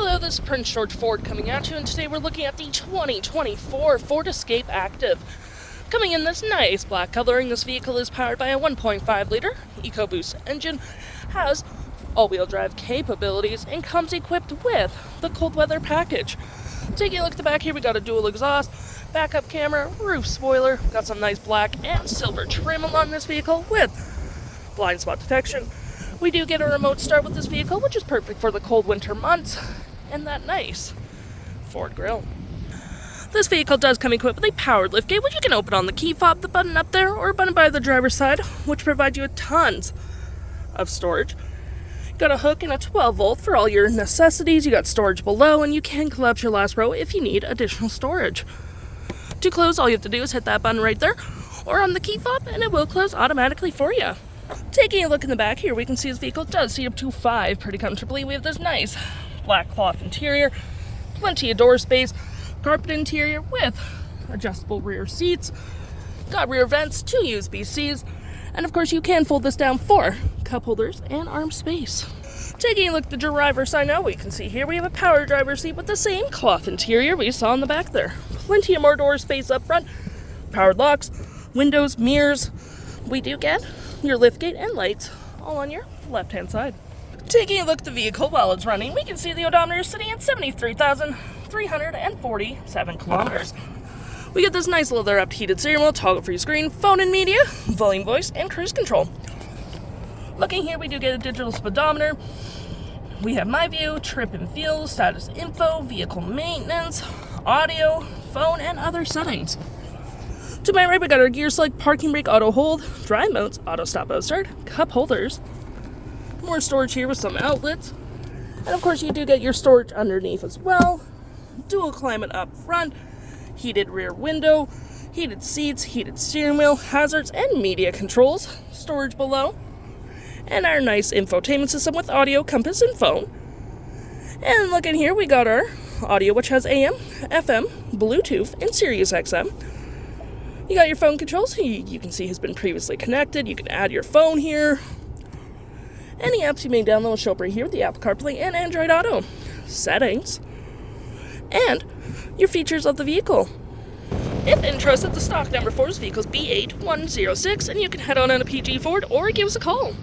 Hello, this is Prince George Ford coming at you, and today we're looking at the 2024 Ford Escape Active. Coming in this nice black coloring, this vehicle is powered by a 1.5-liter EcoBoost engine, has all-wheel drive capabilities, and comes equipped with the cold weather package. Taking a look at the back here, we got a dual exhaust, backup camera, roof spoiler, got some nice black and silver trim along this vehicle with blind spot detection. We do get a remote start with this vehicle, which is perfect for the cold winter months, and that nice Ford grille. This vehicle does come equipped with a powered liftgate, which you can open on the key fob, the button up there, or a button by the driver's side, which provides you with tons of storage. You got a hook and a 12-volt for all your necessities. You got storage below, and you can collapse your last row if you need additional storage. To close, all you have to do is hit that button right there, or on the key fob, and it will close automatically for you. Taking a look in the back here, we can see this vehicle does seat up to 5 pretty comfortably. We have this nice black cloth interior, plenty of door space, carpet interior with adjustable rear seats, got rear vents, 2 USB-Cs, and of course you can fold this down for cup holders and arm space. Taking a look at the driver's side now, we can see here we have a power driver's seat with the same cloth interior we saw in the back there. Plenty of more door space up front, powered locks, windows, mirrors. We do get your liftgate and lights all on your left-hand side. Taking a look at the vehicle while it's running, we can see the odometer is sitting at 73,347 kilometers. We get this nice leather-wrapped heated steering wheel, toggle-free screen, phone and media, volume, voice, and cruise control. Looking here, we do get a digital speedometer. We have My View, trip and fuel, status info, vehicle maintenance, audio, phone, and other settings. To my right, we got our gear select, parking brake, auto hold, drive modes, auto stop, auto start, cup holders. More storage here with some outlets. And of course, you do get your storage underneath as well. Dual climate up front, heated rear window, heated seats, heated steering wheel, hazards and media controls, storage below. And our nice infotainment system with audio, compass, and phone. And looking here, we got our audio, which has AM, FM, Bluetooth, and SiriusXM. You got your phone controls, you can see has been previously connected. You can add your phone here. Any apps you may download will show up right here with the Apple CarPlay and Android Auto. Settings. And your features of the vehicle. If interested, the stock number for this vehicle is B8106, and you can head on to PG Ford or give us a call.